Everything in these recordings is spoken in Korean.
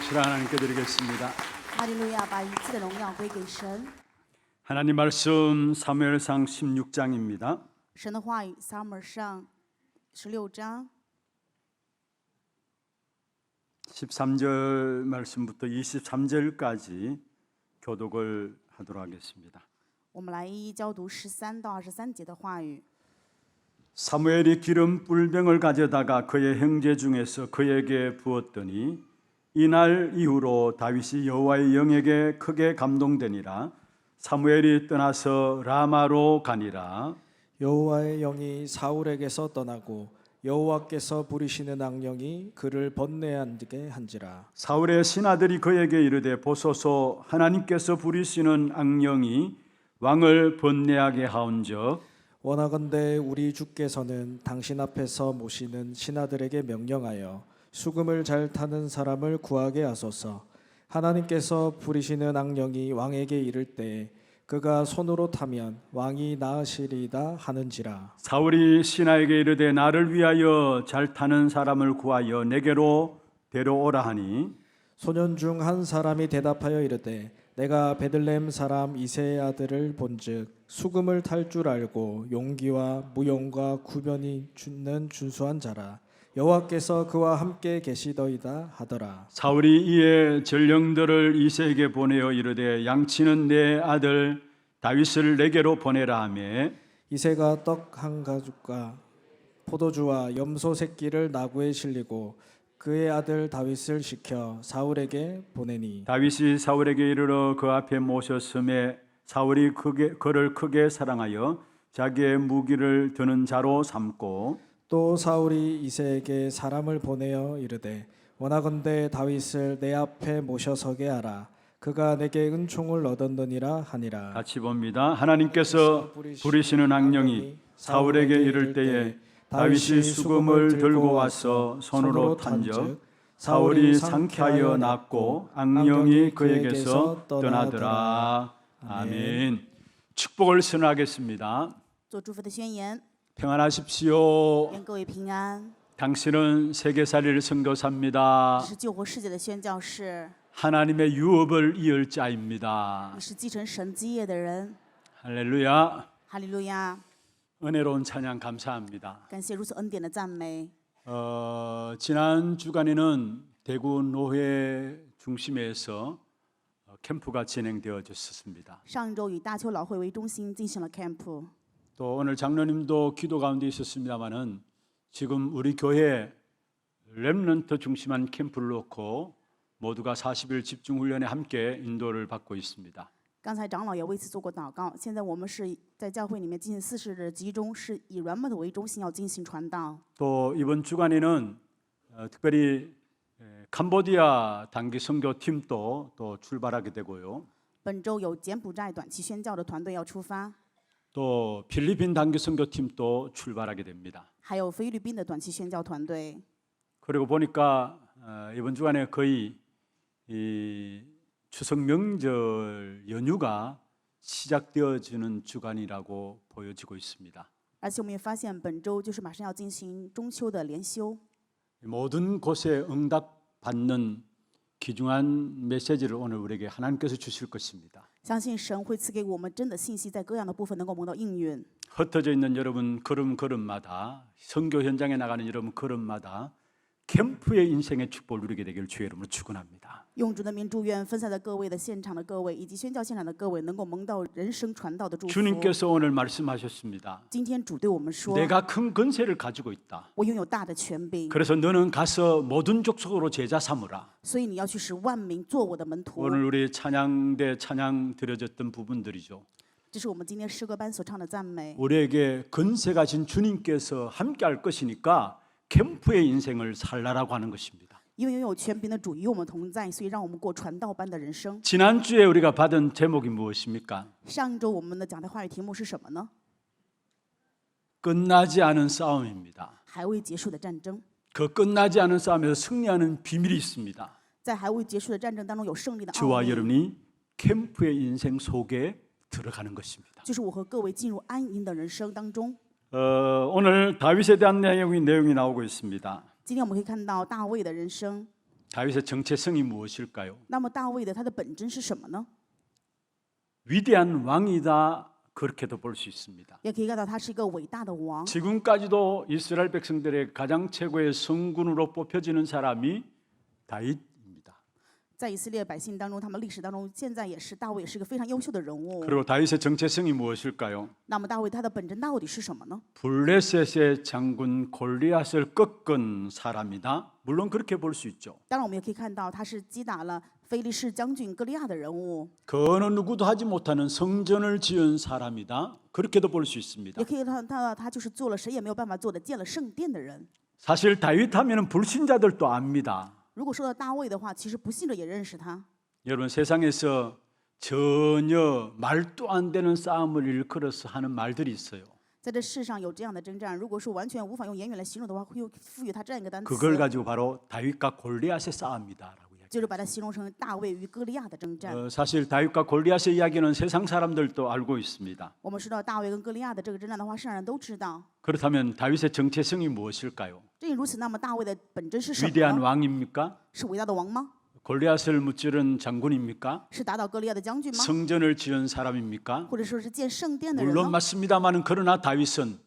몫을 하나님께 드리겠습니다. 哈利路亚，把一切的荣耀归给神。 하나님 말씀 사무엘상 16장입니다. 神的话语，撒母耳上16章 13절 말씀부터 23절까지 교독을 하도록 하겠습니다. 我们来一一教读13到23节的话语。 사무엘이 기름 뿔병을 가져다가 그의 형제 중에서 그에게 부었더니 이날 이후로 다윗이 여호와의 영에게 크게 감동되니라. 사무엘이 떠나서 라마로 가니라. 여호와의 영이 사울에게서 떠나고 여호와께서 부리시는 악령이 그를 번뇌하게 한지라. 사울의 신하들이 그에게 이르되 보소서 하나님께서 부리시는 악령이 왕을 번뇌하게 하온즉 원하건대 우리 주께서는 당신 앞에서 모시는 신하들에게 명령하여 수금을 잘 타는 사람을 구하게 하소서. 하나님께서 부리시는 악령이 왕에게 이를 때에 그가 손으로 타면 왕이 나으시리이다 하는지라. 사울이 신하에게 이르되 나를 위하여 잘 타는 사람을 구하여 내게로 데려오라 하니 소년 중 한 사람이 대답하여 이르되 내가 베들레헴 사람 이새의 아들을 본즉 수금을 탈 줄 알고 용기와 무용과 구변이 있는 준수한 자라. 여호와께서 그와 함께 계시더이다 하더라. 사울이 이에 전령들을 이새에게 보내어 이르되 양치는 내 아들 다윗을 내게로 보내라 하며 이새가 떡 한 가죽과 포도주와 염소 새끼를 나구에 실리고 그의 아들 다윗을 시켜 사울에게 보내니 다윗이 사울에게 이르러 그 앞에 모셨음에 사울이 그를 크게 사랑하여 자기의 무기를 드는 자로 삼고 또 사울이 이새에게 사람을 보내어 이르되 원하건대 다윗을 내 앞에 모셔서게 하라. 그가 내게 은총을 얻었느니라 하니라. 같이 봅니다. 하나님께서 부리시는 악령이 사울에게 이를 때에 다윗이 수금을 들고 와서 손으로 탄즉 사울이 상쾌하여 낫고 악령이 그에게서 떠나더라. 아멘. 축복을 선언하겠습니다. 做祝福的宣言， 평안하십시오. 愿各位平安。 당신은 세계살이를 선교사입니다. 你是救活世界的宣教士， 하나님의 유업을 이을 자입니다. 你是继承神基业的人。 할렐루야. 哈利路亚， 은혜로운 찬양 감사합니다. 感谢如此恩典的赞美。 지난 주간에는 대구 노회 중심에서 캠프가 진행되어졌습니다. 上一周以大邱老会为中心进行了 camp， 또 오늘 장로님도 기도 가운데 있었습니다마는 지금 우리 교회 렘넌트 중심한 캠프를 놓고 모두가 40일 집중 훈련에 함께 인도를 받고 있습니다. 刚才长老也为此做过祷告。现在我们是在教会里面进行40日集中，是以 Remnant 为中心要进行传道。 또 이번 주간에는 특별히 캄보디아 단기 선교팀도 또 출발하게 되고요. 本周有柬埔寨短期宣教的团队要出发， 또 필리핀 단기 선교팀도 출발하게 됩니다. 还有菲律宾的短期宣教团队。 그리고 보니까 이번 주간에 거의 이 추석 명절 연휴가 시작되어지는 주간이라고 보여지고 있습니다. 而且我们也发现，本周就是马上要进行中秋的连休。 모든 곳에 응답받는 귀중한 메시지를 오늘 우리에게 하나님께서 주실 것입니다. 相信神会赐给我们真的信息，在各样的部分能够蒙到应允。 흩어져 있는 여러분 걸음걸음마다 선교 현장에 나가는 여러분 걸음마다 캠프의 인생의 축복을 누리게 되기를 주의 이름으로 축원합니다. 用主的名祝愿分散在各位的现场的各位，以及宣教现场的各位，能够蒙到人生传道的祝福。 주님께서 오늘 말씀하셨습니다. 今天主对我们说， 내가 큰 권세를 가지고 있다. 我拥有大的权柄， 그래서 너는 가서 모든 족속으로 제자 삼으라. 所以你要去使万民做我的门徒。 오늘 우리 찬양대 찬양 드려졌던 부분들이죠. 这是我们今天诗歌班所唱的赞美。 우리에게 권세 가진 주님께서 함께할 것이니까 캠프의 인생을 살라라고 하는 것입니다. 因为拥有权柄的主与我们同在，所以让我们过传道般的人生。 지난주에 우리가 받은 제목이 무엇입니까? 上一周我们的讲的话语题目是什么呢？ 끝나지 않은 싸움입니다. 还未结束的战争。 그 끝나지 않은 싸움에서 승리하는 비밀이 있습니다. 在还未结束的战争当中有胜利的奥 저와 秘， 여러분이 캠프의 인생 속에 들어가는 것입니다. 就是我和各位进入安营的人生当中。 오늘 다윗에 대한 내용이 나오고 있습니다. 今天我们可以看到大卫的人生， 다윗의 정체성이 무엇일까요? 那么大卫的他的本真是什么呢？ 위대한 왕이다 그렇게도 볼 수 있습니다. 也可以看到他是一个伟大的王。 지금까지도 이스라엘 백성들의 가장 최고의 성군으로 뽑혀지는 사람이 다윗입니다. 在以色列百姓当中，他们历史当中，现在也是大卫，也是一个非常优秀的人物。 그리고 다윗의 정체성이 무엇일까요? 那么大卫他的本真到底是什么呢？ 블레셋의 장군 골리앗을 꺾은 사람이다. 물론 그렇게 볼 수 있죠. 当然，我们也可以看到他是击打了非利士将军歌利亚的人物， 그 어느 누구도 하지 못하는 성전을 지은 사람이다. 그렇게도 볼 수 있습니다. 也可以看到他就是做了谁也没有办法做的，建了圣殿的人。 사실 다윗 하면은 불신자들도 압니다. 如果说到大卫的话，其实不信者也认识他。 여러분 세상에서 전혀 말도 안 되는 싸움을 일컬어서 하는 말들이 있어요. 在这世上有这样的征战，如果说完全无法用言语来形容的话，会赋予他这样一个单词， 그걸 가지고 바로 다윗과 골리앗의 싸움이다라고 이야기해요. 就是把它形容成大卫与歌利亚的征战。 사실 다윗과 골리앗의 이야기는 세상 사람들도 알고 있습니다. 我们说到大卫跟歌利亚的这个征战的话，世上人都知道。 그렇다면 다윗의 정체성이 무엇일까요? 正因如此，那么大卫的本真是什么 위대한 呢？ 왕입니까? 是伟大的王吗？ 골리앗을 무찌른 장군입니까? 是打倒歌利亚的将军吗？ 성전을 지은 사람입니까? 或者说是建圣殿的人 물론 吗？ 맞습니다만은 그러나 다윗은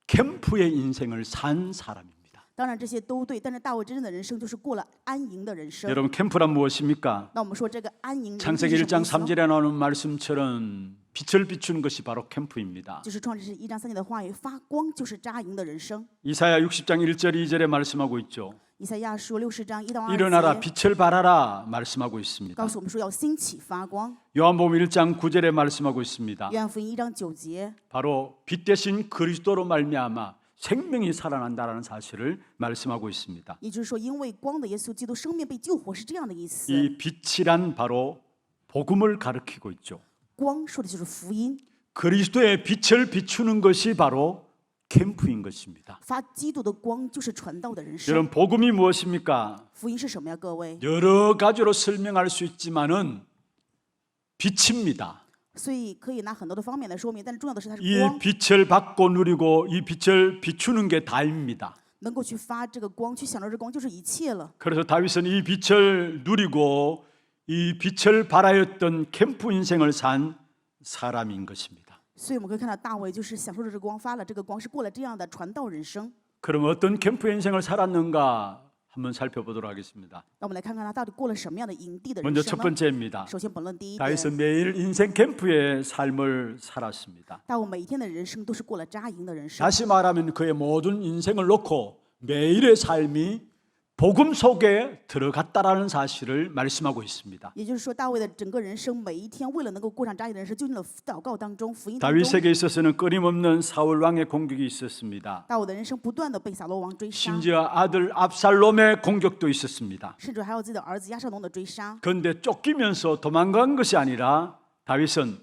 캠프의 인생을 산 사람입니다. 当然这些都对，但是大卫真正的人生就是过了安营的人生。 여러분 캠프란 무엇입니까? 那我们说这个安营人生 창세기 是什么 1장 意思呢？ 3절에 나오는 말씀처럼 빛을 비추는 것이 바로 캠프입니다. 就是创世1章3节的话语，发光就是扎营的人生。 이사야 60장 1절 2절에 말씀하고 있죠. 以赛亚书60章1到2 일어나라 节 빛을 발하라 말씀하고 있습니다. 告诉我们说要兴起发光。 요한복음 1장 9절에 말씀하고 있습니다. 约翰福音1章9节， 바로 빛 대신 그리스도로 말미암아 생명이 살아난다라는 사실을 말씀하고 있습니다. 也就是说，因为光的耶稣基督生命被救活，是这样的意思。 이 빛이란 바로 복음을 가리키고 있죠. 光说的就是福音， 그리스도의 빛을 비추는 것이 바로 캠프인 것입니다. 发基督的光就是传道的人生。 여러분 복음이 무엇입니까? 福音是什么呀？各位， 여러 가지로 설명할 수 있지만은 빛입니다. 所以可以拿很多的方面来说明，但是重要的是它是 이 光， 빛을 받고 누리고 이 빛을 비추는 게 다입니다. 能够去发这个光，去享受这光，就是一切了。 그래서 다윗은 이 빛을 누리고 이 빛을 발하였던 캠프 인생을 산 사람인 것입니다. 所以我们可以看到大卫就是享受着这个光，发了这个光，是过了这样的传道人生。 그럼 어떤 캠프 인생을 살았는가 한번 살펴보도록 하겠습니다. 那我们来看看他到底过了什么样的营地的人 먼저 첫 生呢？ 번째입니다. 首先，本论第一 다윗은 点， 매일 인생 캠프의 삶을 살았습니다. 大卫每一天的人生都是过了扎营的人生。 다시 말하면 그의 모든 인생을 놓고 매일의 삶이 복음 속에 들어갔다라는 사실을 말씀하고 있습니다. 也就是说，大卫的整个人生每一天，为了能够过上扎营的人生，就进了祷告当中、福音当中。 다윗에게 있어서는 끊임없는 사울 왕의 공격이 있었습니다. 大卫的人生不断的被扫罗王追杀， 심지어 아들 압살롬의 공격도 있었습니다. 甚至还有自己的儿子亚沙龙的追杀。 그런데 쫓기면서 도망간 것이 아니라 다윗은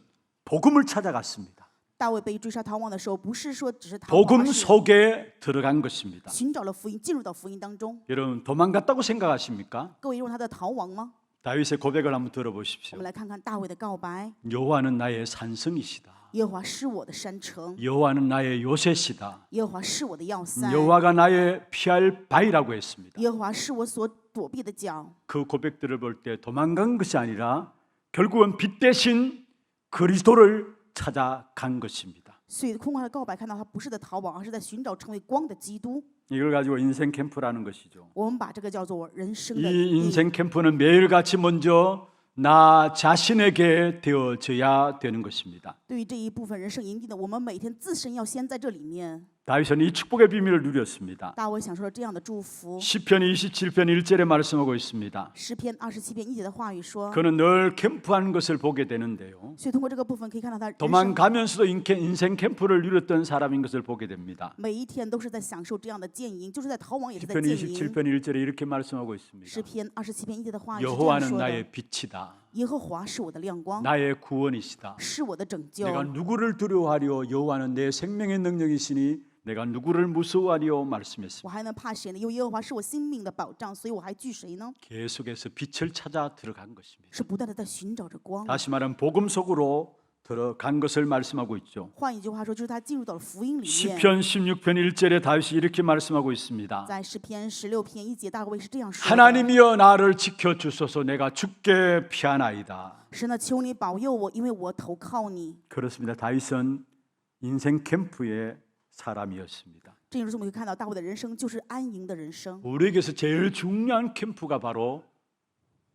복음을 찾아갔습니다. 大卫被追杀逃亡的时候，不是说只是逃亡， 복음 而是 속에 들어간 것입니다. 寻找了福音，进入到福音当中。 여러분 도망갔다고 생각하십니까? 各位认为他在逃亡吗？ 다윗의 고백을 한번 我 들어보십시오. 们来看看大卫的告白： 여호와는 나의 산성이시다. 耶和华是我的山城， 여호와는 나의 요새시다. 耶和华是我的要塞， 여호와가 나의 피할 바위라고 했습니다. 耶和华是我所躲避的脚。 그 고백들을 볼 때 도망간 것이 아니라 결국은 빛 대신 그리스도를 찾아간 것입니다. 所以空话的告白看到他不是在逃亡，而是在寻找成为光的基督。 이걸 가지고 인생 캠프라는 것이죠. 我们把这个叫做人生的 이 意义。 인생 캠프는 매일같이 먼저 나 자신에게 되어져야 되는 것입니다. 对于这一部分人生营地的，我们每天自身要先在这里面。 다윗은 이 축복의 비밀을 누렸습니다. 大卫享受了这样的祝福。 시편 27편 1절에 말씀하고 있습니다. 诗篇27篇1节的话语说， 그는 늘 캠프하는 것을 보게 되는데요. 所以通过这个部分可以看到他人生 도망가면서도 인생 캠프를 누렸던 사람인 것을 보게 됩니다. 每一天都是在享受这样的建营，就是在逃亡也是在 시편 建营。 27편 1절에 이렇게 말씀하고 诗 있습니다. 篇27篇1节的话语是这样 여호와는 说的： 나의 빛이다. 耶和华是我的亮光， 나의 구원이시다. 是我的拯救。 내가 누구를 두려워하리요? 여호와는 내 생명의 능력이시니 내가 누구를 무서워하리요? 말씀했습니다. 我还能怕谁呢？因为耶和华是我性命的保障，所以我还惧谁呢？ 계속해서 빛을 찾아 들어간 것입니다. 是不断的在寻找着光。 다시 말하면 복음 속으로 들어간 것을 말씀하고 있죠. 换一句话说，就是他进入到了福音里面。 시편 16편 1절에 다윗이 이렇게 말씀하고 있습니다. 在诗篇16篇1节，大卫是这样说的： 하나님이여 나를 지켜 주소서. 내가 주께 피하나이다. 神呢，求你保佑我，因为我投靠你。 그렇습니다. 다윗은 인생 캠프의 사람이었습니다. 这就是我们会看到大卫的人生就是安营的人生。 우리에게서 제일 중요한 캠프가 바로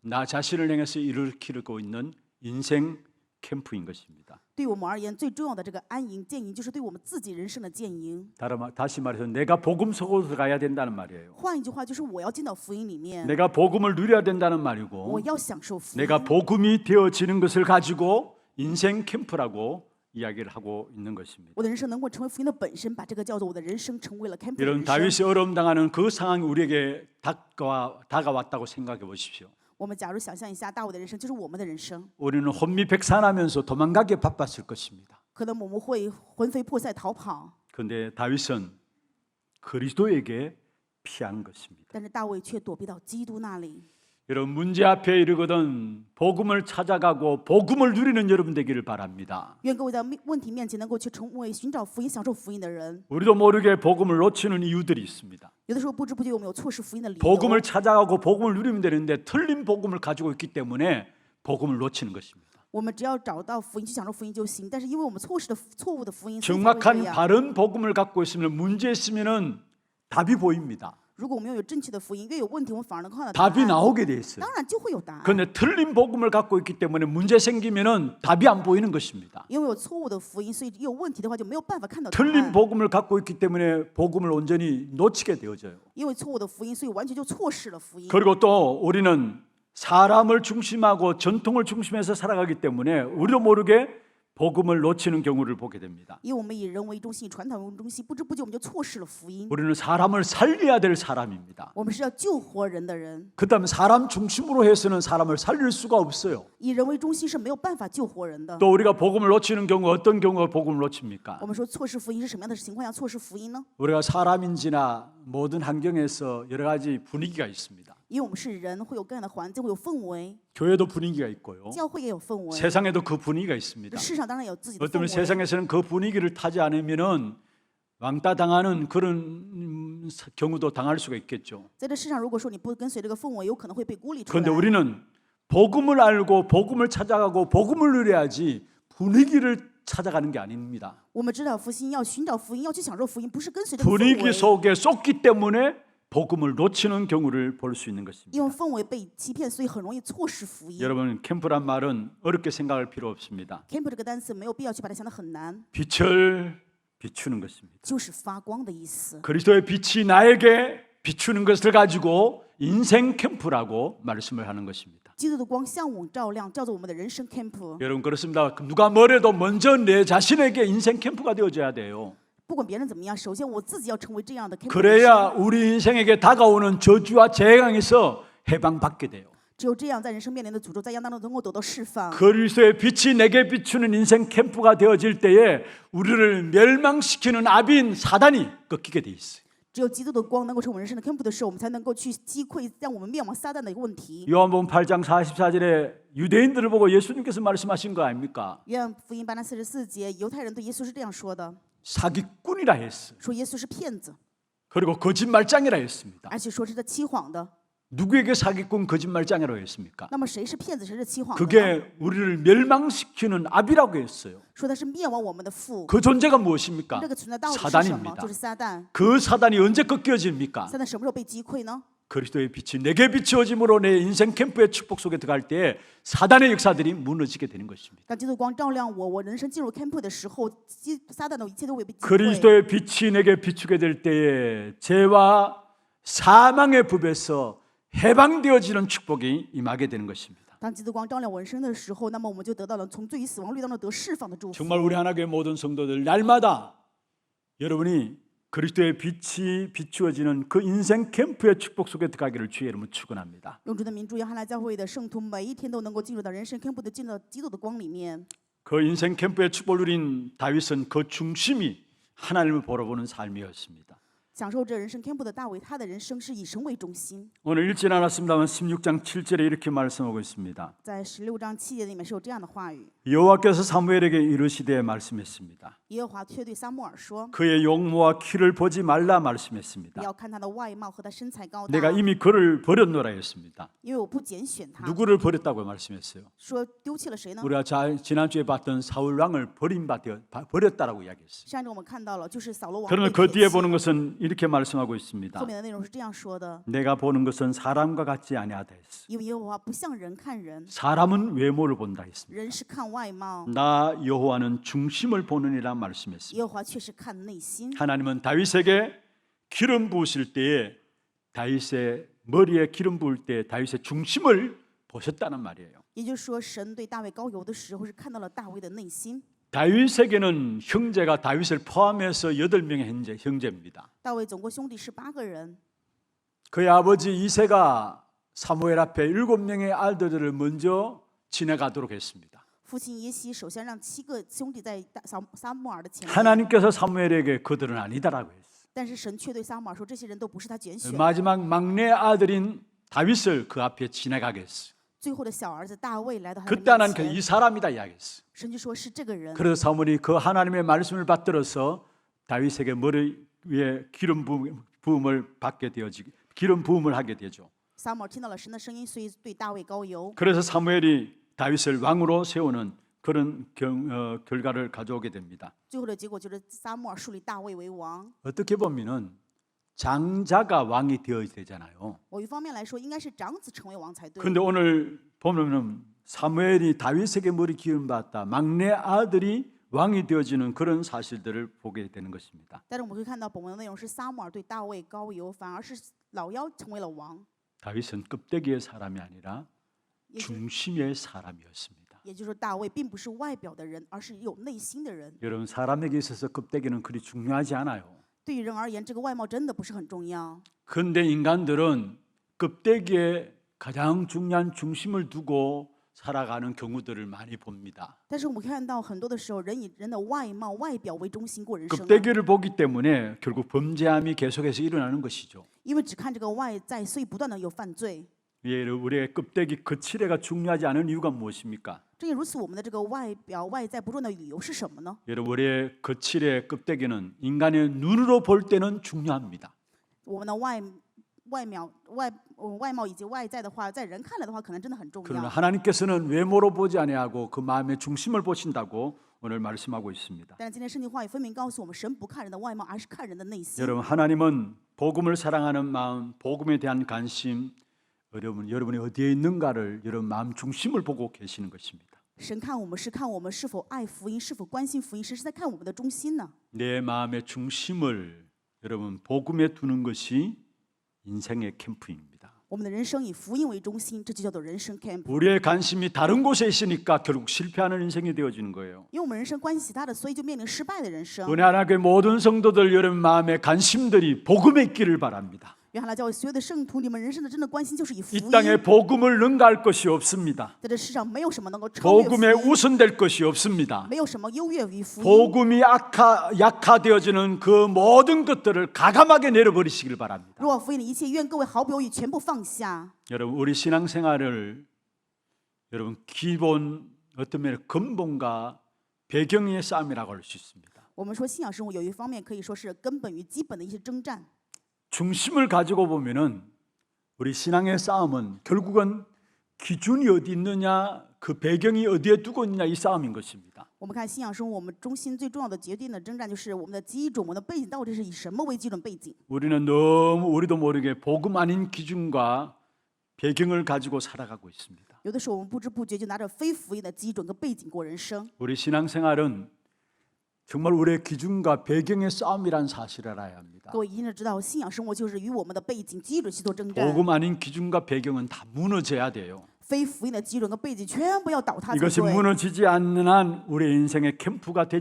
나 자신을 향해서 일으키고 있는 인생 캠프인 것입니다. 对我们而言，最重要的这个安营建营，就是对我们自己人生的建营。 다시 말해서 내가 복음 속으로 들어가야 된다는 말이에요. 换一句话，就是我要进到福音里面， 내가 복음을 누려야 된다는 我 말이고 要享受福音。 내가 복음이 되어지는 것을 가지고 인생 캠프라고 이야기를 하고 있는 것입니다. 我的人生能够成为福音的本身，把这个叫做我的人生成为了 camp 的 이런 人生。 다윗이 어려움 당하는 그 상황이 우리에게 다가왔다고 생각해 보십시오. 我们假如想象一下大卫的人生，就是我们的人生， 우리는 혼미백산하면서 도망가기에 바빴을 것입니다. 可能我们会魂飞魄散逃跑， 그런데 다윗은 그리스도에게 피한 것입니다. 但是大卫却躲避到基督那里。 여러분 문제 앞에 이르거든 복음을 찾아가고 복음을 누리는 여러분 되기를 바랍니다. 愿各位在问题面前能够去成为寻找福音、享受福音的人。 우리도 모르게 복음을 놓치는 이유들이 있습니다. 有的时候不知不觉我们有错失福音的理由。 복음을 찾아가고 복음을 누리면 되는데 틀린 복음을 가지고 있기 때문에 복음을 놓치는 것입니다. 我们只要找到福音去享受福音就行，但是因为我们错失的错误的福音，所以才会这 정확한 样。 바른 복음을 갖고 있으면 문제 있으면은 답이 보입니다. 如果我们拥有正确的福音，越有问题我们反而能看到答 답이 案， 나오게 돼 있어요. 当然就会有答案。 그런데 틀린 복음을 갖고 있기 때문에 문제 생기면은 답이 안 보이는 것입니다. 因为有错误的福音，所以有问题的话就没有办法看到答 틀린 案。 복음을 갖고 있기 때문에 복음을 온전히 놓치게 되어져요. 因为错误的福音，所以完全就错失了福音。 그리고 또 우리는 사람을 중심하고 전통을 중심해서 살아가기 때문에 우리도 모르게 복음을 놓치는 경우를 보게 됩니다. 因为我们以人为中心、以传统为中心，不知不觉我们就错失了福音。 우리는 사람을 살려야 될 사람입니다. 我们是要救活人的人， 그다음에 사람 중심으로 해서는 사람을 살릴 수가 없어요. 以人为中心是没有办法救活人的。 또 우리가 복음을 놓치는 경우 어떤 경우가 복음을 놓칩니까? 我们说错失福音是什么样的情况下错失福音呢？ 우리가 사람인지나 모든 환경에서 여러 가지 분위기가 있습니다. 因为我们是人，会有各样的环境，会有氛围， 교회도 분위기가 있고요. 教会也有氛围， 세상에도 그 분위기가 있습니다. 世上当然有自己的氛 어떤 围。 세상에서는 그 분위기를 타지 않으면은 왕따 당하는 그런 경우도 당할 수가 있겠죠. 在这世上，如果说你不跟随这个氛围，有可能会被孤立出 그런데 来。 우리는 복음을 알고 복음을 찾아가고 복음을 누려야지 분위기를 찾아가는 게 아닙니다. 我们知道福音要寻找福音，要去享受福音，不是跟随这个氛 분위기 围。 속에 쏟기 때문에 복음을 놓치는 경우를 볼 수 있는 것입니다. 因为氛围被欺骗，所以很容易错失福音。 여러분 캠프란 말은 어렵게 생각할 필요 없습니다. camp 这个单词没有必要去把它想得很难， 빛을 비추는 것입니다. 就是发光的意思。 그리스도의 빛이 나에게 비추는 것을 가지고 인생 캠프라고 말씀을 하는 것입니다. 基督的光向我照亮，叫做我们的人生 camp。 여러분 그렇습니다. 누가 뭐래도 먼저 내 자신에게 인생 캠프가 되어져야 돼요. 不管别人怎么样，首先我自己要成为这样的 camp。 그래야 우리 인생에게 다가오는 저주와 재앙에서 해방받게 돼요. 只有这样，在人生面临的诅咒、灾殃当中能够得到释放。 그리스도의 빛이 내게 비추는 인생 캠프가 되어질 때에 우리를 멸망시키는 압인 사단이 꺾이게 돼 있어요. 只有基督的光能够成为我们人生的 camp 的时候，我们才能够去击溃让我们灭亡撒旦的一个问题。 요한복음 8장 44절에 유대인들을 보고 예수님께서 말씀하신 거 아닙니까? 约翰福音8章44节，犹太人对耶稣是这样说的： 사기꾼이라 했어요. 说耶稣是骗子， 그리고 거짓말장이라 했습니다. 而且说是他欺谎的。 누구에게 사기꾼 거짓말장이라고 했습니까? 那么谁是骗子，谁是欺谎的呢？ 그게 우리를 멸망시키는 압이라고 했어요. 说他是灭亡我们的父。 그 존재가 무엇입니까? 这个存在到底是什么？ 사단입니다. 就是撒旦。 그 사단이 언제 꺾여집니까? 撒旦什么时候被击溃呢？ 그리스도의 빛이 내게 비추어짐으로 내 인생 캠프의 축복 속에 들어갈 때 사단의 역사들이 무너지게 되는 것입니다. 当基督光照亮我，我人生进入 camp 的时候，撒旦的一切都会被击溃。 그리스도의 빛이 내게 비추게 될 때에 죄와 사망의 법에서 해방되어지는 축복이 임하게 되는 것입니다. 当基督光照亮我人生的时候，那么我们就得到了从罪与死亡律当中得释放的祝福。 정말 우리 하나교회 모든 성도들 날마다 여러분이 그리스도의 빛이 비추어지는 그 인생 캠프의 축복 속에 들어가기를 주의 이름으로 축원합니다. 用主的名祝愿汉来教会的圣徒每一天都能够进入到人生 camp 的进入到基督的光里面。 그 인생 캠프의 축복을 누린 다윗은 그 중심이 하나님을 바라보는 삶이었습니다. 享受这人生天赋的大卫，他的人生是以神为中心。 오늘 읽진 않았습니다만 16장 7절에 이렇게 말씀하고 있습니다. 在16章7节里面是有这样的话语： 여호와께서 사무엘에게 이르시되 말씀했습니다. 耶和华却对撒母耳说 그의 용모와 키를 보지 말라 ：“ 你 말씀했습니다. 要看他的外貌和他身材高大， 내가 이미 그를 버렸노라 했습니다. 因为我不拣选他。 누구를 버렸다고 말씀했어요? 说丢弃了谁呢？ 우리가 지난주에 봤던 사울 왕을 버렸다라고 이야기했어요. 上周我们看到了，就是扫罗王 그러나 被 그 撇 뒤에 弃 보는 것은 이렇게 말씀하고 있습니다. 后面的内容是这样说的： 내가 보는 것은 사람과 같지 아니하다 했어. 因为耶和华不像人看人， 사람은 외모를 본다 했습니다. 人是看外貌， 나 여호와는 중심을 보느니라 말씀했습니다. 耶和华却是看内心。 하나님은 다윗에게 기름 부으실 때에 다윗의 머리에 기름 부을 때 다윗의 중심을 보셨다는 말이에요. 也就是说，神对大卫膏油的时候是看到了大卫的内心。 다윗에게는 형제가 다윗을 포함해서 8명의 형제입니다. 大卫总共兄弟18个人， 그의 아버지 이새가 사무엘 앞에 7명의 아들들을 먼저 지나가도록 했습니다. 父亲耶西首先让7个兄弟在撒母耳的前面， 하나님께서 사무엘에게 그들은 아니다라고 했어요. 但是神却对撒母耳说，这些人都不是他拣选的。 마지막 막내 아들인 다윗을 그 앞에 지나가게 했어요. 最后的小儿子大卫来到他的 그때 하나님 面前， 이 사람이다 이야기했어요. 神就说是这个人。 그래서 사무엘이 그 하나님의 말씀을 받들어서 다윗에게 머리 위에 기름 부음을 받게 되어지고 기름 부음을 하게 되죠. 撒母耳听到了神的声音，所以对大卫膏油。 그래서 사무엘이 다윗을 왕으로 세우는 그런 결과를 가져오게 됩니다. 最后的结果就是撒母耳树立大卫为王。 어떻게 보면은 장자가 왕이 되어야 되잖아요. 我一方面来说，应该是长子成为王才对。 그런데 오늘 보면은 사무엘이 다윗에게 머리 기름 받았다. 막내 아들이 왕이 되어지는 그런 사실들을 보게 되는 것입니다. 但是我们可以看到本文的内容是撒母耳对大卫膏油，反而是老幺成为了王， 다윗은 껍데기의 사람이 아니라 也就 중심의 사람이었습니다. 也就是说大卫并不是外表的人，而是有内心的人。 여러분 사람에게 있어서 껍데기는 그리 중요하지 않아요. 对于人而言，这个外貌真的不是很重要。 그런데 인간들은 껍데기에 가장 중요한 중심을 두고 살아가는 경우들을 많이 봅니다. 但是我们看到很多的时候，人以人的外貌、外表为中心过人生啊， 껍데기를 보기 때문에 결국 범죄함이 계속해서 일어나는 것이죠. 因为只看这个外在，所以不断的有犯罪。 예, 우리의 껍데기 거칠애가 중요하지 않은 이유가 무엇입니까? 正因如此，我们的这个外表、外在不重要的理由是什么呢？ 여러분 우리의 거칠애 껍데기는 인간의 눈으로 볼 때는 중요합니다. 我们的外貌以及外在的话，在人看来的话，可能真的很重 그러나 要。 하나님께서는 외모로 보지 아니하고 그 마음의 중심을 보신다고 오늘 말씀하고 있습니다. 但是今天圣经话语分明告诉我们，神不看人的外貌，而是看人的内心。 여러분 하나님은 복음을 사랑하는 마음, 복음에 대한 관심, 여러분이 어디에 있는가를 여러분 마음 중심을 보고 계시는 것입니다. 神看我们是看我们是否爱福音，是否关心福音，神是在看我们的中心呢。 내 마음의 중심을 여러분 복음에 두는 것이 인생의 캠프입니다. 我们的人生以福音为中心，这就叫做人生 camp。 우리의 관심이 다른 곳에 있으니까 결국 실패하는 인생이 되어지는 거예요. 因为我们人生关心其他的，所以就面临失败的人生。 은혜 하나님의 모든 성도들 여러분 마음의 관심들이 복음에 있기를 바랍니다. 约翰来教会所有的圣徒，你们人生的真的关心就是以福 이 音。 땅에 복음을 능가할 것이 없습니다. 在这世上没有什么能够超越福 복음에 音， 우선될 것이 없습니다. 没有什么优越于福音。 복음이 약화되어지는 그 모든 것들을 가감하게 내려버리시길 바랍니다. 若望福音的一切，愿各位毫不犹豫全部放下。 여러분 우리 신앙생활을 여러분 기본 어떤 면에 근본과 배경의 싸움이라고 할 수 있습니다. 我们说信仰生活有一方面可以说是根本与基本的一些征战。 중심을 가지고 보면은 우리 신앙의 싸움은 결국은 기준이 어디 있느냐, 그 배경이 어디에 두고 있느냐 이 싸움인 것입니다. 我们看信仰生活，我们中心最重要的决定的征战就是我们的基准，我们的背景到底是以什么为基准背景？ 우리는 너무 우리도 모르게 복음 아닌 기준과 배경을 가지고 살아가고 있습니다. 有的时候我们不知不觉就拿着非福音的基准跟背景过人生。 우리 신앙생활은 정말 우리의 기준과 배경의 싸움이라는 사실을 알아야 합니다. 各位一定知道，信仰生活就是与我们的背景基准去做征战。 복음 아닌 기준과 배경은 다 무너져야 돼요. 非福音的基准跟背景全部要倒塌才 이것이 对。 무너지지 않는 한 우리 인생의 캠프가 될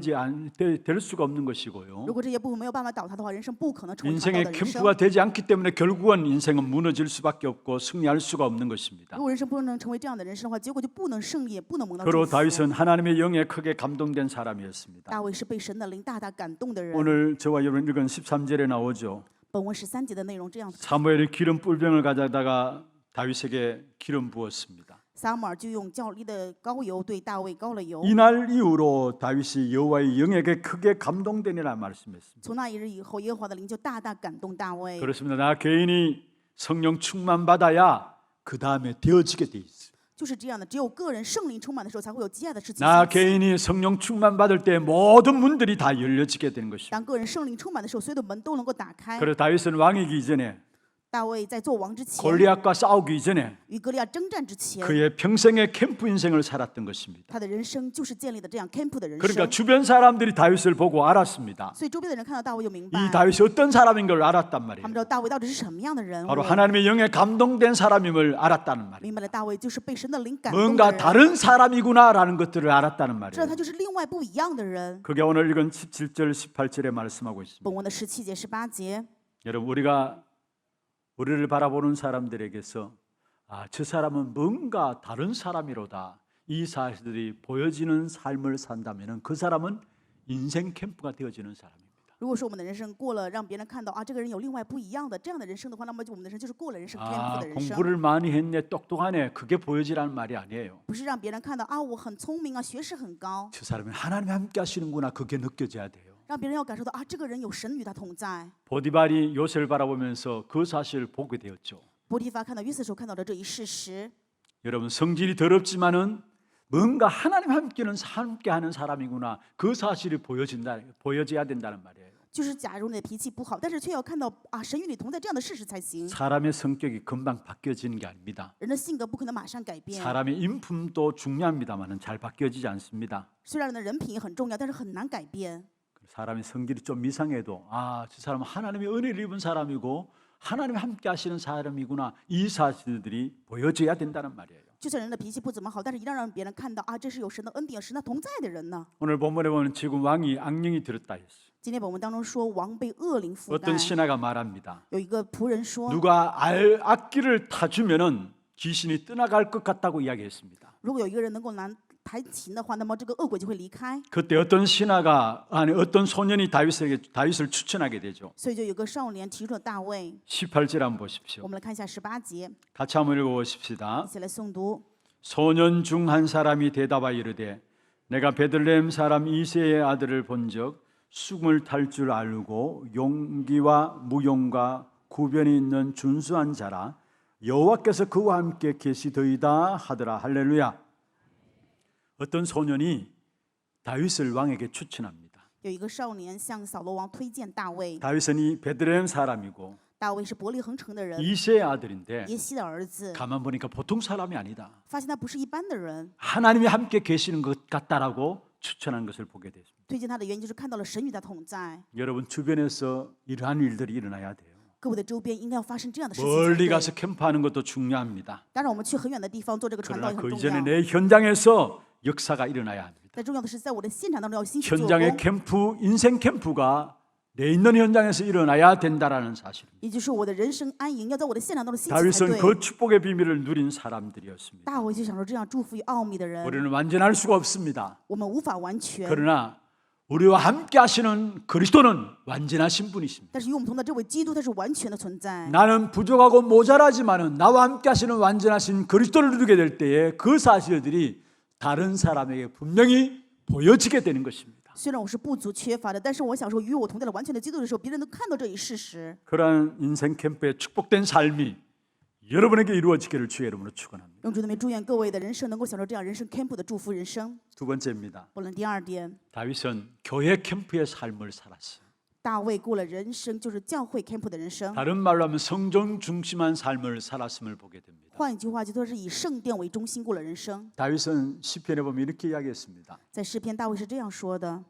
수가 없는 것이고요. 如果这些部分没有办法倒塌的话，人生不可能成为长道 인생의 的人生。 캠프가 되지 않기 때문에 결국은 인생은 무너질 수밖에 없고 승리할 수가 없는 것입니다. 如果人生不能成为这样的人生的话，结果就不能胜利，也不能蒙到 그리고 祝福。 다윗은 하나님의 영에 크게 감동된 사람이었습니다. 大卫是被神的灵大大感动的人。 오늘 저와 여러분 읽은 13절에 나오죠. 本文13节的内容这样子， 사무엘이 기름 뿔병을 가져다가 다윗에게 기름 부었습니다. 撒母耳就用较力的膏油对大卫膏了油。 이날 이후로 다윗이 여호와의 영에게 크게 감동되니라 말씀했습니다. 从那一日以后，耶和华的灵就大大感动大卫。 그렇습니다. 나 개인이 성령 충만 받아야 그 다음에 되어지게 돼 있어요. 就是这样的，只有个人圣灵充满的时候，才会有接下来的事情 나 兴起。 개인이 성령 충만 받을 때 모든 문들이 다 열려지게 되는 것입니다. 当个人圣灵充满的时候，所有的门都能够打开。 그래서 다윗은 왕이기 이전에 大卫在做王之前， 골리앗과 싸우기 이전에 与歌利亚征战之前， 그의 평생의 캠프 인생을 살았던 것입니다. 他的人生就是建立的这样 camp 的人 그러니까 生。 주변 사람들이 다윗을 보고 알았습니다. 所以周边的人看到大卫就明白， 이 다윗이 어떤 사람인 걸 알았단 他 말이에요. 们知道大卫到底是什么样的人物， 바로 하나님의 영에 감동된 사람임을 알았다는 말이에요. 明白了大卫就是被神的灵感动的 뭔가 人， 다른 사람이구나라는 것들을 알았다는 知道 말이에요. 他就是另外不一样的人。 그게 오늘 읽은 17절 18절에 말씀하고 있습니다. 本文的17节、18节， 여러분 우리를 바라보는 사람들에게서 저 사람은 뭔가 다른 사람이로다. 이 사실들이 보여지는 삶을 산다면 그 사람은 인생 캠프가 되어지는 사람입니다. 如果说我们的人生过了让别人看到这个人有另外不一样的这样的人生的话，那么我们的人生就是过了人生 camp 的人生， 공부를 많이 했네, 똑똑하네. 그게 보여지라는 말이 아니에요. 不是让别人看到我很聪明学识很高， 저 사람이 하나님이 함께 하시는구나. 그게 느껴져야 돼요. 让别人要感受到这个人有神与他同在。 보디발이 요셉을 바라보면서 그 사실을 보게 되었죠. 波提乏看到约瑟时候看到的这一事实， 여러분 성질이 더럽지만은 뭔가 하나님 함께하는 사람이구나. 그 사실이 보여져야 된다는 말이에요. 就是假如你的脾气不好，但是却要看到神与你同在这样的事实才行。 사람의 성격이 금방 바뀌어지는 게 아닙니다. 人的性格不可能马上改变， 사람의 인품도 중요합니다만은 잘 바뀌어지지 않습니다. 虽然人的人品也很重要，但是很难改变。 사람의 성질이 좀 이상해도 저 사람은 하나님의 은혜를 입은 사람이고 하나님 함께 하시는 사람이구나. 이 사실들이 보여져야 된다는 말이에요. 就算人的脾气不怎么好，但是一定要让别人看到这是有神的恩典、神的同在的人呢。 오늘 본문에 보면 지금 왕이 악령이 들었다 했어요. 今天本文当中说王被恶灵附带， 어떤 신하가 말합니다. 有一个仆人说， 누가 악기를 타주면은 귀신이 떠나갈 것 같다고 이야기했습니다. 如果有一个人能够弹琴的话，那么这个恶鬼就会离开。 그때 어떤 소년이 다윗을 추천하게 되죠. 所以就有个少年提出了大卫。 18절 한번 我 보십시오. 们来看一下18节， 같이 한번 읽어보십시다. 一起来诵读。 소년 중 한 사람이 대답하여 이르되 내가 베들레헴 사람 이새의 아들을 본적 수금을 탈 줄 알고 용기와 무용과 구변이 있는 준수한 자라 여호와께서 그와 함께 계시더이다 하더라. 할렐루야. 어떤 소년이 다윗을 왕에게 추천합니다. 有一个少年向扫罗王推荐大卫， 다윗은 이 베들레헴 사람이고 大卫是伯利恒城的人， 이새의 아들인데 耶西的儿子， 가만 보니까 보통 사람이 아니다. 发现他不是一般的人。 하나님이 함께 계시는 것 같다라고 추천한 것을 보게 됐습니다. 推荐他的原因就是看到了神与他同在。 여러분 주변에서 이러한 일들이 일어나야 돼요. 各位的周边应该要发生这样的事情才 멀리 对。 가서 캠프하는 것도 중요합니다. 当然，我们去很远的地方做这个传道 그러나 也 그 很重 이전에 要。 내 현장에서 역사가 일어나야 합니다. 但重要的是，在我的现场当中要兴起做 현장의 工， 캠프, 인생 캠프가 내 있는 현장에서 일어나야 된다라는 사실입니다. 也就是我的人生安营要在我的现场当中兴起才 다윗은 对。 그 축복의 비밀을 누린 사람들이었습니다. 大卫就享受这样祝福与奥秘的人， 우리는 완전할 수가 없습니다. 我们无法完全。 그러나 우리와 함께 하시는 그리스도는 완전하신 분이십니다. 但是与我们同在这位基督，他是完全的存在。 나는 부족하고 모자라지만은 나와 함께 하시는 완전하신 그리스도를 누리게 될 때에 그 사실들이 다른 사람에게 분명히 보여지게 되는 것입니다. 虽然我是不足缺乏的，但是我享受与我同在的完全的基督的时候，别人都看到这一事实。 그러한 인생 캠프의 축복된 삶이 여러분에게 이루어지기를 주의 이름으로 축원합니다. 用主的名祝愿各位的人生能够享受这样人生 camp 的祝福人生。 두 번째입니다. 不论第二点， 다윗은 교회 캠프의 삶을 살았어요. 大卫过了人生就是教会 camp 的人生。 다른 말로 하면 성전 중심한 삶을 살았음을 보게 됩니다. 换一句话，就说是以圣殿为中心过了人生。 다윗은 시편에 보면 이렇게 이야기했습니다. 在诗篇，大卫是这样说的：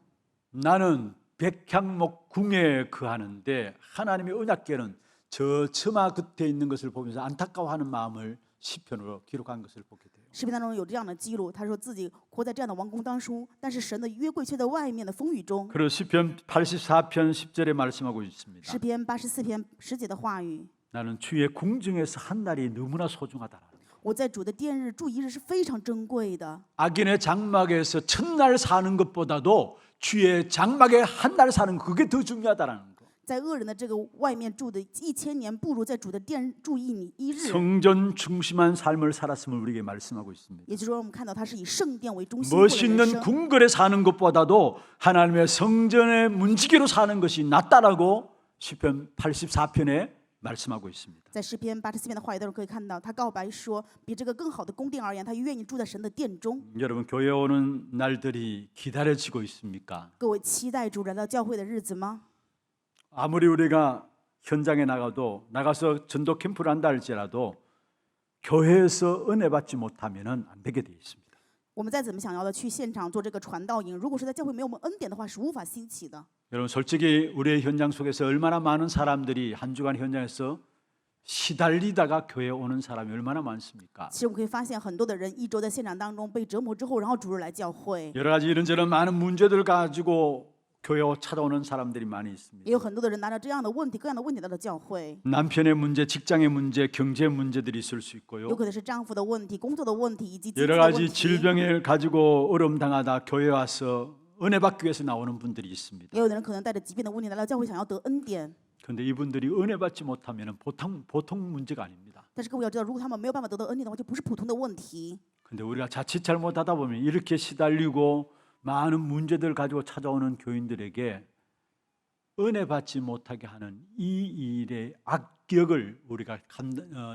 나는 백향목 궁에 거하는데 하나님의 언약궤는 저 처마 끝에 있는 것을 보면서 안타까워하는 마음을 시편으로 기록한 것을 보게 돼요. 诗篇当中有这样的记录，他说自己活在这样的王宫当中，但是神的约柜却在外面的风雨中。 그리고 시편 84편 10절에 말씀하고 있습니다. 诗篇84篇10节的话语： 나는 주의 궁정에서 한 날이 너무나 소중하다. 我在主的殿日住一日是非常珍贵的。 악인의 장막에서 첫날 사는 것보다도 주의 장막에 한 날 사는 그게 더 중요하다는 거. 在恶人的这个外面住的1000年，不如在主的殿住一日。 성전 중심한 삶을 살았음을 우리에게 말씀하고 있습니다. 也就是说，我们看到他是以圣殿为中心过的人 멋있는 生。 궁궐에 사는 것보다도 하나님의 성전의 문지기로 사는 것이 낫다라고 시편 84편에 말씀하고 있습니다. 在诗篇84篇的话语当中可以看到，他告白说，比这个更好的宫殿而言，他愿意住在神的殿中。 여러분 교회 오는 날들이 기다려지고 있습니까? 各位期待主来到教会的日子吗？ 아무리 우리가 현장에 나가서 전도 캠프를 한다 할지라도 교회에서 은혜 받지 못하면 안 되게 돼 있습니다. 我们再怎么想要的去现场做这个传道营，如果是在教会没有我们恩典的话，是无法兴起的。 여러분 솔직히 우리의 현장 속에서 얼마나 많은 사람들이 한 주간 현장에서 시달리다가 교회에 오는 사람이 얼마나 많습니까? 其实我们可以发现，很多的人一周在现场当中被折磨之后，然后主日来教会， 여러 가지 이런저런 많은 문제들을 가지고 교회에 찾아오는 사람들이 많이 也 있습니다. 有很多的人拿着这样的问题、各样的问题来到教会， 남편의 문제, 직장의 문제, 경제 문제들이 있을 수 有 있고요. 可能是丈夫的问题、工作的问题以及经济 여러 的问 가지 题， 질병을 가지고 어려움 당하다 교회에 와서 은혜 받기 위해서 나오는 분들이 있습니다. 也有的人可能带着疾病的问题来到教会，想要得恩典。 그런데 이분들이 은혜 받지 못하면 보통 문제가 아닙니다. 但是各位要知道，如果他们没有办法得到恩典的话，就不是普通的问题。 근데 우리가 자칫 잘못하다 보면 이렇게 시달리고 많은 문제들 가지고 찾아오는 교인들에게 은혜 받지 못하게 하는 이 일의 악격을 우리가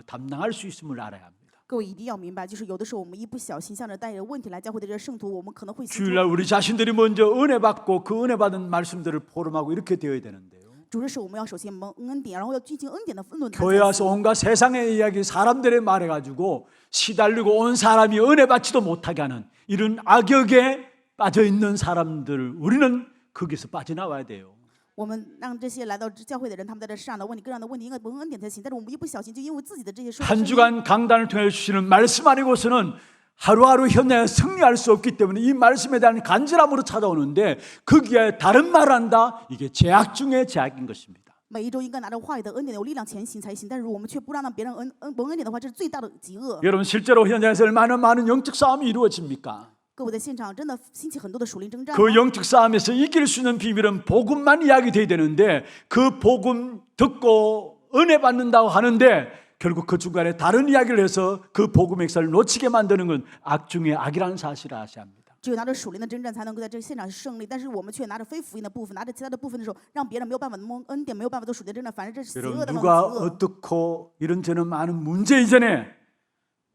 담당할 수 있음을 알아야 합니다. 各位一定要明白，就是有的时候我们一不小心，向着带着问题来教会的这些圣徒，我们可能会心中 주일날 우리 자신들이 먼저 은혜 받고 그 은혜 받은 말씀들을 포럼하고 이렇게 되어야 되는데요. 主日是我们要首先蒙恩典，然后要进行恩典的论坛 교회 才 와서 行。 온갖 세상의 이야기 사람들의 말해 가지고 시달리고 온 사람이 은혜 받지도 못하게 하는 이런 악역에 빠져 있는 사람들 우리는 거기서 빠져나와야 돼요. 我们让这些来到教会的人，他们在这世上的问题、各样的问题，应该蒙恩典才行。但是我们一不小心，就因为自己的这些说 한 주간 강단을 통해 주시는 말씀 아니고서는 하루하루 현장에 승리할 수 없기 때문에 이 말씀에 대한 간절함으로 찾아오는데 거기에 다른 말을 한다. 이게 제약 중에 제약인 것입니다. 每一周应该拿着话语的恩典有力量前行才行。但是我们却不让别人蒙恩典的话，这是最大的极恶。 여러분 실제로 현장에서 얼마나 많은 영적 싸움이 이루어집니까? 各位在现场真的兴起很多的属灵征战吗。 그 영적 싸움에서 이길 수 있는 비밀은 복음만 이야기돼야 되는데 그 복음 듣고 은혜 받는다고 하는데 결국 그 중간에 다른 이야기를 해서 그 복음의 역사를 놓치게 만드는 건 악 중에 악이라는 사실을 아셔야 합니다. 只有拿着属灵的征战，才能够在这个现场胜利。但是我们却拿着非福音的部分，拿着其他的部分的时候，让别人没有办法蒙恩典，没有办法做属灵的征战，反正这是邪恶 여러분 的很极 누가 恶。 어떻고 이런저런 많은 문제 이전에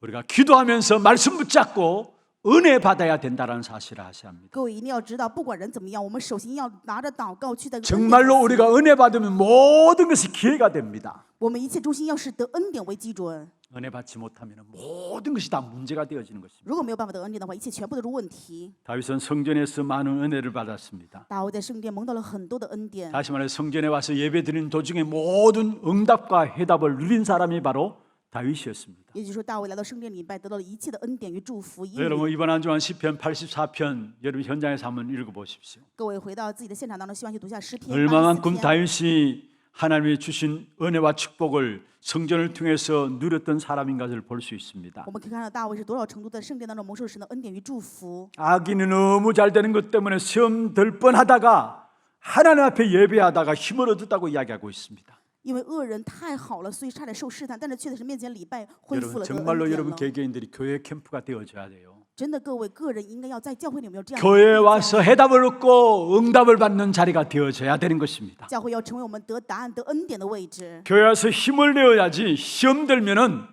우리가 기도하면서 말씀 붙잡고 은혜 받아야 된다는 사실을 아셔야 합니다. 各位一定要知道，不管人怎么样，我们首先要拿着祷告去在恩典 정말로 中 우리가 은혜 받으면 모든 것이 기회가 됩니다. 我们一切中心要是得恩典为基准。 은혜 받지 못하면 모든 것이 다 문제가 되어지는 것입니다. 如果没有办法得恩典的话，一切全部都是问题。 다윗은 성전에서 많은 은혜를 받았습니다. 大卫在圣殿蒙到了很多的恩典。 다시 말해 성전에 와서 예배드리는 도중에 모든 응답과 해답을 누린 사람이 바로 다윗이었습니다. 也就是说，大卫来到圣殿礼拜，得到了一切的恩典与祝福。因 여러분 为 이번 한 주간 시편 84편 여러분 현장에서 한번 읽어보십시오. 各位回到自己的现场当中，希望去读下诗篇 얼마만큼 84篇。 다윗이 하나님이 주신 은혜와 축복을 성전을 통해서 누렸던 사람인가를 볼 수 있습니다. 我们可以看到大卫是多少程度在圣殿当中蒙受神的恩典与祝福。 악인이 너무 잘 되는 것 때문에 시험 들 뻔하다가 하나님 앞에 예배하다가 힘을 얻었다고 이야기하고 있습니다. 因为恶人太好了，所以差点受试探，但是却在神面前礼拜，恢复 여러분 了得恩 정말로 典 여러분 了。 개개인들이 교회 캠프가 되어줘야 돼요. 真的，各位个人应该要在教会里面有这样的 교회에 와서 해답을 얻고 응답을 받는 자리가 되어져야 되는 것입니다. 教会要成为我们得答案、得恩典的位置。 교회 와서 힘을 내어야지 시험 들면은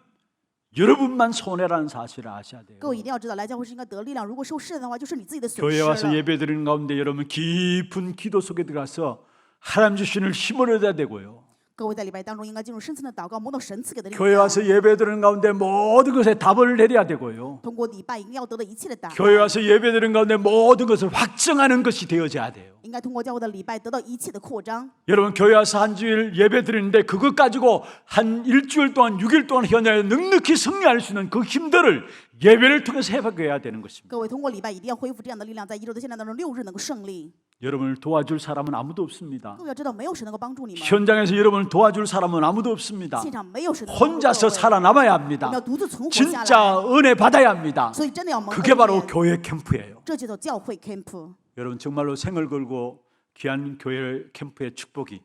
여러분만 손해라는 사실을 아셔야 돼요. 各位一定要知道，来教会是应该得力量，如果受试探的话，就是你自己的损 교회에 失 와서 了。 예배드리는 가운데 여러분 깊은 기도 속에 들어가서 하나님 주시는 힘을 얻어야 되고요. 各位在礼拜当中应该进入深层的祷告，摸到神赐给的力 교회 量。 와서 예배드리는 가운데 모든 것에 답을 내려야 되고요. 通过礼拜一定要得到一切的答案。 교회 와서 예배드리는 가운데 모든 것을 확증하는 것이 되어져야 돼요. 应该通过教会的礼拜得到一切的扩张。 여러분 교회 와서 한 주일 예배드리는데 그것 가지고 한 일주일 동안 6일 동안 현장에 넉넉히 승리할 수 있는 그 힘들을 예배를 통해서 회복해야 되는 것입니다. 各位通过礼拜一定要恢复这样的力量，在一周的现在当中6日能够胜利。 여러분을 도와줄 사람은 아무도 없습니다. 各位要知道，没有谁能够帮助你们， 현장에서 여러분을 도와줄 사람은 아무도 없습니다. 现场没有谁能够帮助各 혼자서 位。 살아남아야 我们 합니다. 要独自存活下来， 진짜 은혜 받아야 합니다. 所以真的要蒙恩 그게 바로 典。 교회 캠프예요. 这就叫教会 camp。 여러분 정말로 생을 걸고 귀한 교회 캠프의 축복이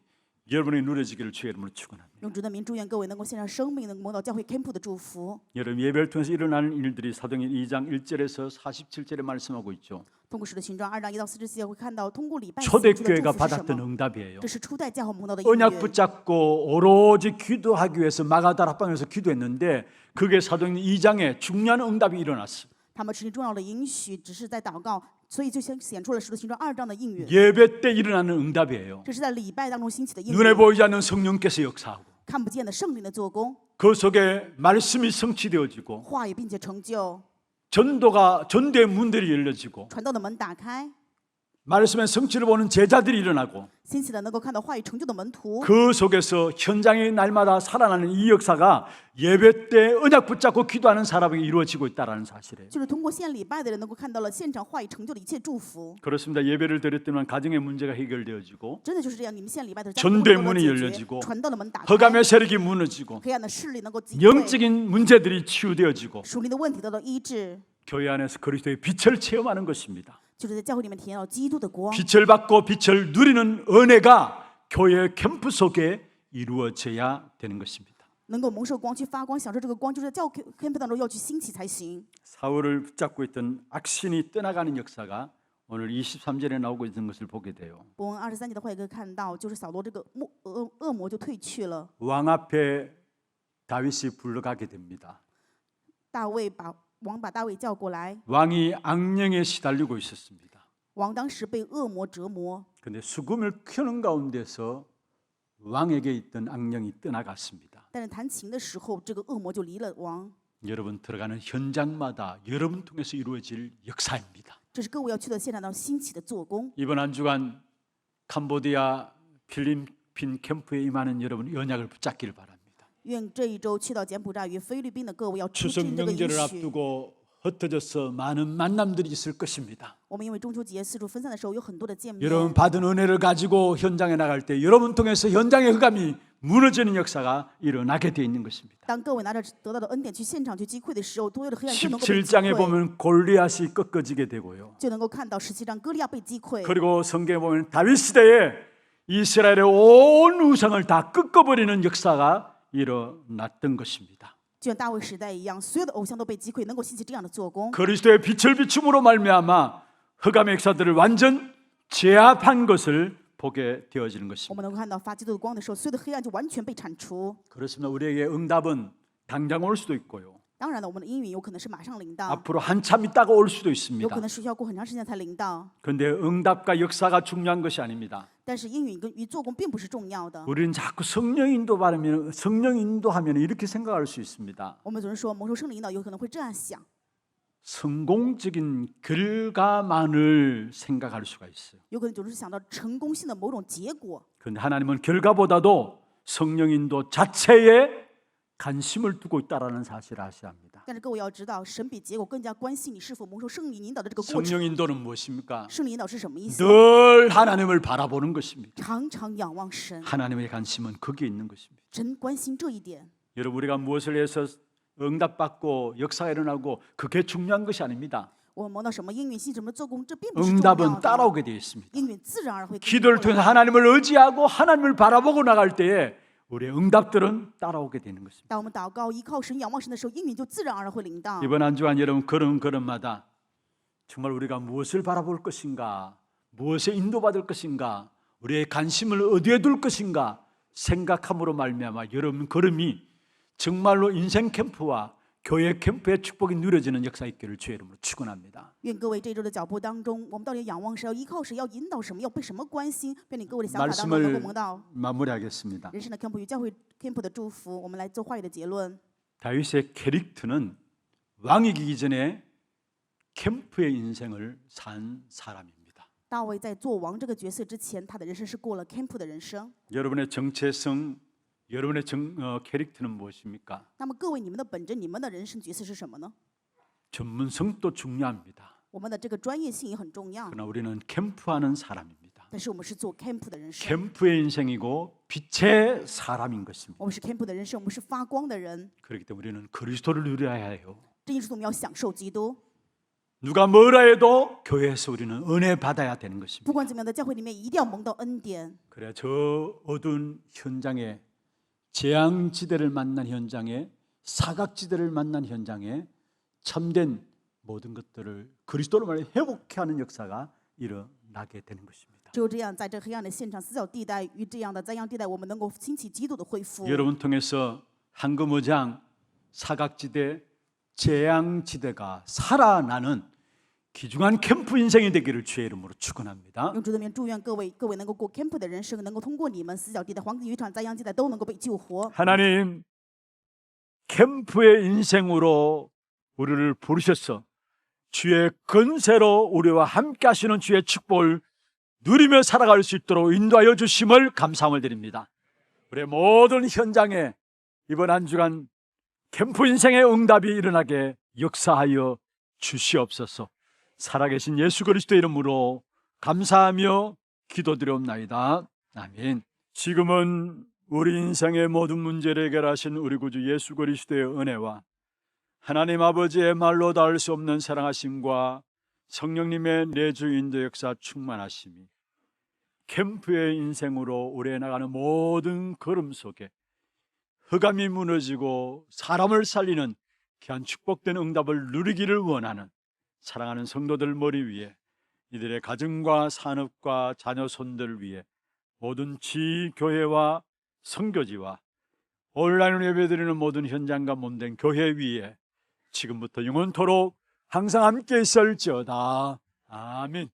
여러분이 누려지기를 주의 이름으로 축원합니다. 用主的名祝愿各位能够献上生命，能够蒙到教会 캠프 的祝福。 여러분 예배를 통해서 일어나는 일들이 사도행전 2장 1절에서 47절에 말씀하고 있죠. 通过使徒行传2章1到4节会看到，通过礼拜所主的祝 초대교회가 福是什 받았던 么？ 응답이에요. 这是初代教会蒙到的应 언약 允。 붙잡고 오로지 기도하기 위해서 마가다라 합방에서 기도했는데 그게 사도행전 2장에 중요한 응답이 일어났어요. 他们持定重要的应许，只是在祷告，所以就显出了使徒行传2章的应允。 예배 때 일어나는 응답이에요. 这是在礼拜当中兴起的应 눈에 允， 보이지 않는 성령께서 역사하고 看不见的圣灵的做工， 그 속에 말씀이 성취되어지고 话语并且成就， 전도의 문들이 열려지고 传道的门打开， 말씀의 성취를 보는 제자들이 일어나고 兴起了能够看到话语成就的门徒。 그 속에서 현장이 날마다 살아나는 이 역사가 예배 때 언약 붙잡고 기도하는 사람에게 이루어지고 있다는 사실이에요. 就是通过献礼拜的人能够看到了现场话语成就的一切祝福。 그렇습니다. 예배를 드렸더니 가정의 문제가 해결되어지고 真的就是这样，你们献礼拜的时候， 전도의 家庭 문이 能够解 열려지고 决，传道的门打开， 허감의 세력이 무너지고 黑暗的势力能够击溃， 영적인 문제들이 치유되어지고 属灵的问题得到医治， 교회 안에서 그리스도의 빛을 체험하는 것입니다. 就是在教会里面体验到基督的光， 빛을 받고 빛을 누리는 은혜가 교회 캠프 속에 이루어져야 되는 것입니다. 能够蒙受光去发光，享受这个光，就是在教会 캠p 当中要去兴起才行。 사울을 붙잡고 있던 악신이 떠나가는 역사가 오늘 23절에 나오고 있는 것을 보게 돼요. 伯文23节的话也可以看到，就是扫罗这个恶魔就退去了， 왕 앞에 다윗이 불러가게 됩니다. 王把大卫叫过来， 왕이 악령에 시달리고 있었습니다. 王当时被恶魔折磨， 그런데 수금을 켜는 가운데서 왕에게 있던 악령이 떠나갔습니다. 但是弹琴的时候，这个恶魔就离了王。 여러분 들어가는 현장마다 여러분 통해서 이루어질 역사입니다. 这是各位要去的现场当中兴起的做工。 이번 한 주간 캄보디아, 필리핀 캠프에 임하는 여러분 연약을 붙잡기를 바랍니다. 愿这一周去到柬埔寨与菲律宾的各位要出 추석 尽这个应 명절을 许。 앞두고 흩어져서 많은 만남들이 있을 것입니다. 我们因为中秋节四处分散的时候，有很多的见面。 여러분 받은 은혜를 가지고 현장에 나갈 때 여러분 통해서 현장의 흑암이 무너지는 역사가 일어나게 되어 있는 것입니다. 当各位拿着得到的恩典去现场去击溃的时候，所有的黑暗就能够被击 17장에 溃， 보면 골리앗이 꺾어지게 되고요. 就能够看到17章歌利亚被击溃。 그리고 성경에 보면 다윗 시대에 이스라엘의 온 우상을 다 꺾어버리는 역사가 일어났던 것입니다. 就像大卫时代一样，所有的偶像都被击溃，能够兴起这样的做工。 그리스도의 빛을 비춤으로 말미암아 흑암의 역사들을 완전 제압한 것을 보게 되어지는 我 것입니다. 们能够看到发基督的光的时候，所有的黑暗就完全被铲除。 그렇습니다. 우리에게 응답은 당장 올 수도 있고요. 当然了，我们的应允有可能是马上临到， 앞으로 한참 있다가 올 수도 有 있습니다. 可能是需要过很长时间才临到。 그런데 응답과 역사가 중요한 것이 아닙니다. 但是应允与做工并不是重要的。 우리는 자꾸 성령 인도하면 이렇게 생각할 수 있습니다. 我们总是说蒙受圣灵引导，有可能会这样想， 성공적인 결과만을 생각할 수가 있어요. 有可能总是想到成功性的某种结果。 그런데 하나님은 결과보다도 성령 인도 자체에 관심을 두고 있다라는 사실을 아셔야 합니다. 但是各位要知道，神比结果更加关心你是否蒙受圣灵引导的这个过程。 성령 인도는 무엇입니까? 圣灵引导是什么意思？ 늘 하나님을 바라보는 것입니다. 常常仰望神， 하나님의 관심은 거기에 있는 것입니다. 神关心这一点。 여러분 우리가 무엇을 해서 응답받고 역사가 일어나고 그게 중요한 것이 아닙니다. 我们蒙到什么应允性什么做工，这并不是重要 응답은 的。 따라오게 되어 있습니다. 应允自然而然会跟 기도를 过 통해서 来。 하나님을 의지하고 하나님을 바라보고 나갈 때에 우리의 응답들은 따라오게 되는 것입니다. 当我们祷告、依靠神、仰望神的时候，应允就自然而然会临到。 이번 한 주간 여러분 걸음걸음마다 정말 우리가 무엇을 바라볼 것인가, 무엇에 인도받을 것인가, 우리의 관심을 어디에 둘 것인가 생각함으로 말미암아 여러분 걸음이 정말로 인생 캠프와 교회 캠프의 축복이 누려지는 역사 있기를 주의 이름으로 축원합니다. 愿各位这周的脚步当中，我们到底仰望谁，要依靠谁，要引导什么，要被什么关心，愿你各位的想法当中能够 말씀을 蒙到 마무리하겠습니다. 人生的 캠프 与教会 캠프 的祝福。我们来做话语的结论。 다윗의 캐릭터는 왕이기 전에 캠프의 인생을 산 사람입니다. 大卫在做王这个角色之前，他的人生是过了 캠프 的人生。 여러분의 정체성, 여러분의 캐릭터는 무엇입니까? 那么各位，你们的本质，你们的人生角色是什么呢？ 전문성도 중요합니다. 我们的这个专业性也很重要， 그러나 우리는 캠프하는 사람입니다. 但是我们是做 camp 的人生， 캠프의 인생이고 빛의 사람인 것입니다. 我们是 camp 的人生，我们是发光的人。 그렇기 때문에 우리는 그리스도를 누려야 해요. 这因是我们要享受基督。 누가 뭐라 해도 교회에서 우리는 은혜 받아야 되는 것입니다. 不管怎么样的，教会里面一定要蒙到恩典。 그래 저 어두운 현장에 재앙지대를 만난 현장에 사각지대를 만난 현장에 참된 모든 것들을 그리스도로 말해 회복케 하는 역사가 일어나게 되는 것입니다. 只有这样，在这黑暗的现场、死角地带与这样的灾殃地带，我们能够兴起基督的恢复。 여러분 통해서 한금어장 사각지대 재앙지대가 살아나는 귀중한 캠프 인생이 되기를 주의 이름으로 축원합니다. 用主的名祝愿各位能够过 camp 的人生，能够通过你们死角地带、黄金渔场、灾殃地带都能够被救活。 하나님 캠프의 인생으로 우리를 부르셔서 주의 건세로 우리와 함께 하시는 주의 축복을 누리며 살아갈 수 있도록 인도하여 주심을 감사함을 드립니다. 우리의 모든 현장에 이번 한 주간 캠프 인생의 응답이 일어나게 역사하여 주시옵소서. 살아계신 예수 그리스도의 이름으로 감사하며 기도드리옵나이다. 아멘. 지금은 우리 인생의 모든 문제를 해결하신 우리 구주 예수 그리스도의 은혜와 하나님 아버지의 말로 닿을 수 없는 사랑하심과 성령님의 내주 인도 역사 충만하심이 캠프의 인생으로 우리에 나가는 모든 걸음 속에 흑암이 무너지고 사람을 살리는 귀한 축복된 응답을 누리기를 원하는 사랑하는 성도들 머리 위에 이들의 가정과 산업과 자녀 손들 위에 모든 지교회와 선교지와 온라인으로 예배드리는 모든 현장과 몸된 교회 위에 지금부터 영원토록 항상 함께 있을지어다. 아멘.